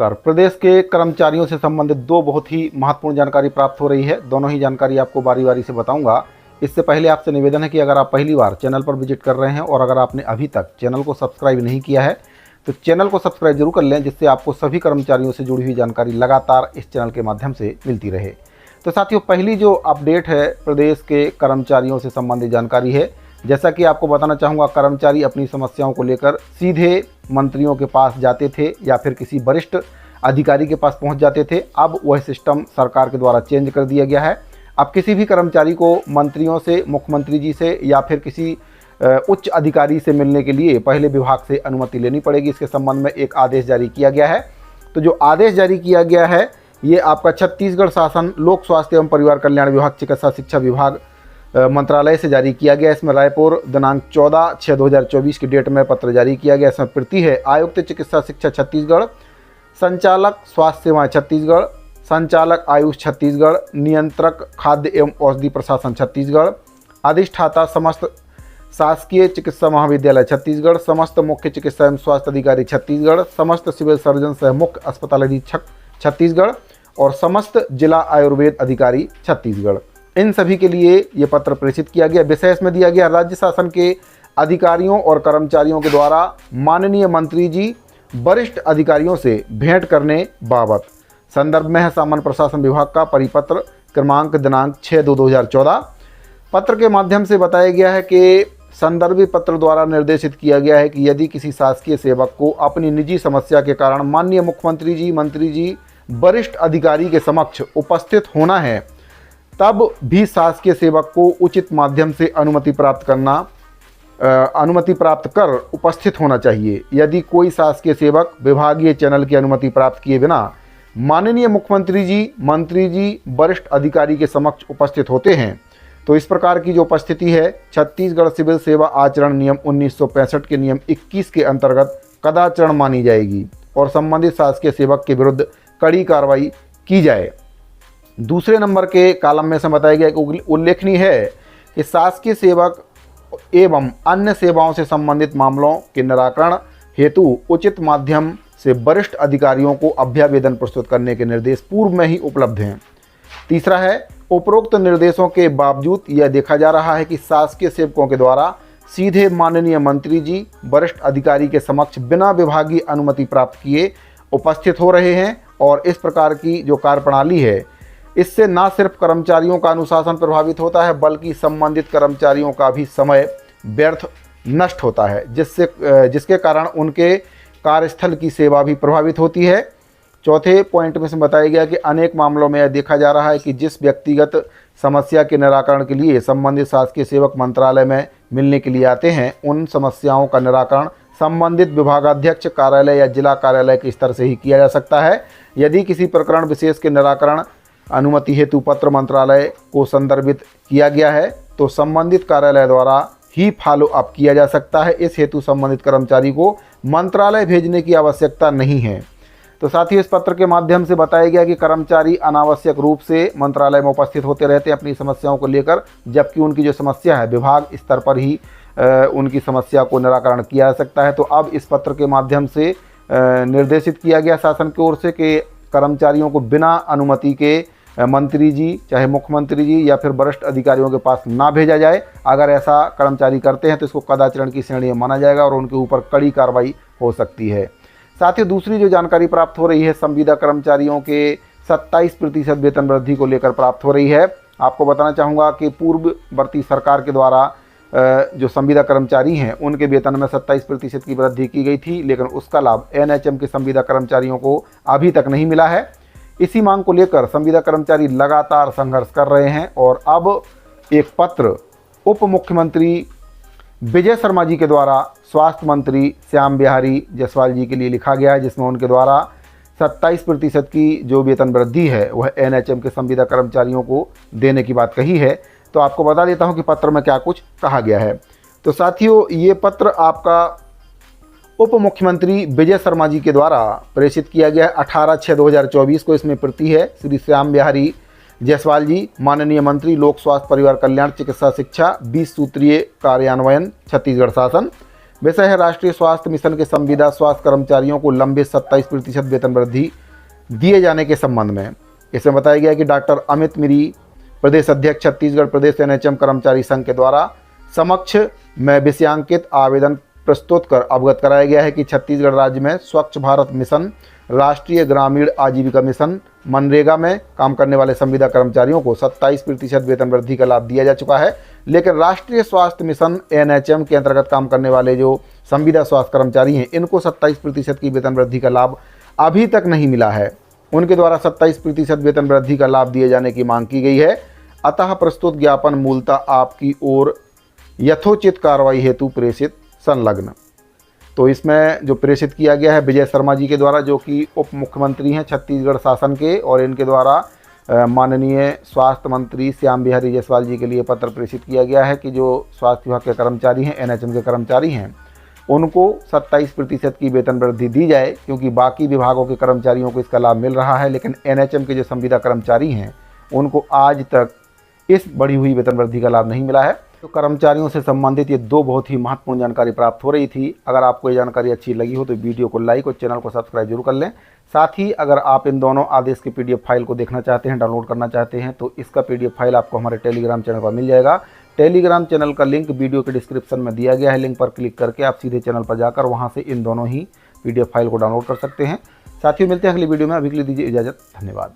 नमस्कार। प्रदेश के कर्मचारियों से संबंधित दो बहुत ही महत्वपूर्ण जानकारी प्राप्त हो रही है। दोनों ही जानकारी आपको बारी बारी से बताऊंगा। इससे पहले आपसे निवेदन है कि अगर आप पहली बार चैनल पर विजिट कर रहे हैं और अगर आपने अभी तक चैनल को सब्सक्राइब नहीं किया है तो चैनल को सब्सक्राइब जरूर कर लें, जिससे आपको सभी कर्मचारियों से जुड़ी हुई जानकारी लगातार इस चैनल के माध्यम से मिलती रहे। तो साथियों, पहली जो अपडेट है प्रदेश के कर्मचारियों से संबंधित जानकारी है। जैसा कि आपको बताना चाहूँगा, कर्मचारी अपनी समस्याओं को लेकर सीधे मंत्रियों के पास जाते थे या फिर किसी वरिष्ठ अधिकारी के पास पहुंच जाते थे। अब वह सिस्टम सरकार के द्वारा चेंज कर दिया गया है। अब किसी भी कर्मचारी को मंत्रियों से, मुख्यमंत्री जी से या फिर किसी उच्च अधिकारी से मिलने के लिए पहले विभाग से अनुमति लेनी पड़ेगी। इसके संबंध में एक आदेश जारी किया गया है। तो जो आदेश जारी किया गया है ये आपका छत्तीसगढ़ शासन लोक स्वास्थ्य एवं परिवार कल्याण विभाग, चिकित्सा शिक्षा विभाग मंत्रालय से जारी किया गया। इसमें रायपुर दिनांक 14/6/2024 की डेट में पत्र जारी किया गया। इसमें प्रति है आयुक्त चिकित्सा शिक्षा छत्तीसगढ़, संचालक स्वास्थ्य सेवाएं छत्तीसगढ़, संचालक आयुष छत्तीसगढ़, नियंत्रक खाद्य एवं औषधि प्रशासन छत्तीसगढ़, अधिष्ठाता समस्त शासकीय चिकित्सा महाविद्यालय छत्तीसगढ़, समस्त मुख्य चिकित्सा एवं स्वास्थ्य अधिकारी छत्तीसगढ़, समस्त सिविल सर्जन सह मुख्य अस्पताल अधीक्षक छत्तीसगढ़ और समस्त जिला आयुर्वेद अधिकारी छत्तीसगढ़। इन सभी के लिए ये पत्र प्रेषित किया गया। विषय इसमें दिया गया राज्य शासन के अधिकारियों और कर्मचारियों के द्वारा माननीय मंत्री जी वरिष्ठ अधिकारियों से भेंट करने बाबत। संदर्भ में है सामान्य प्रशासन विभाग का परिपत्र क्रमांक दिनांक 6/2/2014। पत्र के माध्यम से बताया गया है कि संदर्भित पत्र द्वारा निर्देशित किया गया है कि यदि किसी शासकीय सेवक को अपनी निजी समस्या के कारण माननीय मुख्यमंत्री जी, मंत्री जी, वरिष्ठ अधिकारी के समक्ष उपस्थित होना है, तब भी शासकीय सेवक को उचित माध्यम से अनुमति प्राप्त कर उपस्थित होना चाहिए। यदि कोई शासकीय सेवक विभागीय चैनल की अनुमति प्राप्त किए बिना माननीय मुख्यमंत्री जी, मंत्री जी, वरिष्ठ अधिकारी के समक्ष उपस्थित होते हैं तो इस प्रकार की जो उपस्थिति है छत्तीसगढ़ सिविल सेवा आचरण नियम 1965 के नियम 21 के अंतर्गत कदाचरण मानी जाएगी और संबंधित शासकीय सेवक के विरुद्ध कड़ी कार्रवाई की जाए। दूसरे नंबर के कॉलम में से बताया गया कि उल्लेखनीय है कि शासकीय सेवक एवं अन्य सेवाओं से संबंधित मामलों के निराकरण हेतु उचित माध्यम से वरिष्ठ अधिकारियों को अभ्यावेदन प्रस्तुत करने के निर्देश पूर्व में ही उपलब्ध हैं। तीसरा है, उपरोक्त निर्देशों के बावजूद यह देखा जा रहा है कि शासकीय सेवकों के द्वारा सीधे माननीय मंत्री जी, वरिष्ठ अधिकारी के समक्ष बिना विभागीय अनुमति प्राप्त किए उपस्थित हो रहे हैं और इस प्रकार की जो कार्यप्रणाली है इससे न सिर्फ कर्मचारियों का अनुशासन प्रभावित होता है बल्कि संबंधित कर्मचारियों का भी समय व्यर्थ नष्ट होता है, जिसके कारण उनके कार्यस्थल की सेवा भी प्रभावित होती है। चौथे पॉइंट में से बताया गया कि अनेक मामलों में यह देखा जा रहा है कि जिस व्यक्तिगत समस्या के निराकरण के लिए संबंधित शासकीय सेवक मंत्रालय में मिलने के लिए आते हैं, उन समस्याओं का निराकरण संबंधित विभागाध्यक्ष कार्यालय या जिला कार्यालय के स्तर से ही किया जा सकता है। यदि किसी प्रकरण विशेष के निराकरण अनुमति हेतु पत्र मंत्रालय को संदर्भित किया गया है तो संबंधित कार्यालय द्वारा ही फॉलो अप किया जा सकता है। इस हेतु संबंधित कर्मचारी को मंत्रालय भेजने की आवश्यकता नहीं है। तो साथ ही इस पत्र के माध्यम से बताया गया कि कर्मचारी अनावश्यक रूप से मंत्रालय में उपस्थित होते रहते हैं अपनी समस्याओं को लेकर, जबकि उनकी जो समस्या है विभाग स्तर पर ही उनकी समस्या को निराकरण किया जा सकता है। तो अब इस पत्र के माध्यम से निर्देशित किया गया शासन की ओर से कि कर्मचारियों को बिना अनुमति के मंत्री जी, चाहे मुख्यमंत्री जी या फिर वरिष्ठ अधिकारियों के पास ना भेजा जाए। अगर ऐसा कर्मचारी करते हैं तो इसको कदाचरण की श्रेणी में माना जाएगा और उनके ऊपर कड़ी कार्रवाई हो सकती है। साथ ही दूसरी जो जानकारी प्राप्त हो रही है संविदा कर्मचारियों के 27% वेतन वृद्धि को लेकर प्राप्त हो रही है। आपको बताना चाहूँगा कि पूर्ववर्ती सरकार के द्वारा जो संविदा कर्मचारी हैं उनके वेतन में 27% की वृद्धि की गई थी, लेकिन उसका लाभ एनएचएम के संविदा कर्मचारियों को अभी तक नहीं मिला है। इसी मांग को लेकर संविदा कर्मचारी लगातार संघर्ष कर रहे हैं और अब एक पत्र उप मुख्यमंत्री विजय शर्मा जी के द्वारा स्वास्थ्य मंत्री श्याम बिहारी जायसवाल जी के लिए लिखा गया है, जिसमें उनके द्वारा 27% की जो वेतन वृद्धि है वह एनएचएम के संविदा कर्मचारियों को देने की बात कही है। तो आपको बता देता हूं कि पत्र में क्या कुछ कहा गया है। तो साथियों, ये पत्र आपका उप मुख्यमंत्री विजय शर्मा जी के द्वारा प्रेषित किया गया है 18/6/2024 को। इसमें प्रति है श्री श्याम बिहारी जायसवाल जी, माननीय मंत्री लोक स्वास्थ्य परिवार कल्याण चिकित्सा शिक्षा 20 सूत्रीय कार्यान्वयन छत्तीसगढ़ शासन। विषय है राष्ट्रीय स्वास्थ्य मिशन के संविदा स्वास्थ्य कर्मचारियों को लंबे 27% वेतन वृद्धि दिए जाने के संबंध में। इसमें बताया गया कि डॉक्टर अमित मिरी, प्रदेश अध्यक्ष छत्तीसगढ़ प्रदेश एनएचएम कर्मचारी संघ के द्वारा समक्ष में विषयांकित आवेदन प्रस्तुत कर अवगत कराया गया है कि छत्तीसगढ़ राज्य में स्वच्छ भारत मिशन, राष्ट्रीय ग्रामीण आजीविका मिशन, मनरेगा में काम करने वाले संविदा कर्मचारियों को 27% वेतन वृद्धि का लाभ दिया जा चुका है, लेकिन राष्ट्रीय स्वास्थ्य मिशन एनएचएम के अंतर्गत काम करने वाले जो संविदा स्वास्थ्य कर्मचारी हैं, इनको 27% की वेतन वृद्धि का लाभ अभी तक नहीं मिला है। उनके द्वारा 27% वेतन वृद्धि का लाभ दिए जाने की मांग की गई है। अतः प्रस्तुत ज्ञापन मूलतः आपकी ओर यथोचित कार्रवाई हेतु प्रेषित संलग्न। तो इसमें जो प्रेषित किया गया है विजय शर्मा जी के द्वारा, जो कि उप मुख्यमंत्री हैं छत्तीसगढ़ शासन के, और इनके द्वारा माननीय स्वास्थ्य मंत्री श्याम बिहारी जायसवाल जी के लिए पत्र प्रेषित किया गया है कि जो स्वास्थ्य विभाग के कर्मचारी हैं, एनएचएम के कर्मचारी हैं, उनको 27% की वेतन वृद्धि दी जाए, क्योंकि बाकी विभागों के कर्मचारियों को इसका लाभ मिल रहा है, लेकिन एनएचएम के जो संविदा कर्मचारी हैं उनको आज तक इस बढ़ी हुई वेतन वृद्धि का लाभ नहीं मिला है। तो कर्मचारियों से संबंधित ये दो बहुत ही महत्वपूर्ण जानकारी प्राप्त हो रही थी। अगर आपको ये जानकारी अच्छी लगी हो तो वीडियो को लाइक और चैनल को सब्सक्राइब जरूर कर लें। साथ ही अगर आप इन दोनों आदेश की पीडीएफ फाइल को देखना चाहते हैं, डाउनलोड करना चाहते हैं, तो इसका पीडीएफ फाइल आपको हमारे टेलीग्राम चैनल पर मिल जाएगा। टेलीग्राम चैनल का लिंक वीडियो के डिस्क्रिप्शन में दिया गया है। लिंक पर क्लिक करके आप सीधे चैनल पर जाकर वहाँ से इन दोनों ही पीडीएफ फाइल को डाउनलोड कर सकते हैं। साथियों, मिलते हैं अगली वीडियो में। अभी के लिए दीजिए इजाज़त। धन्यवाद।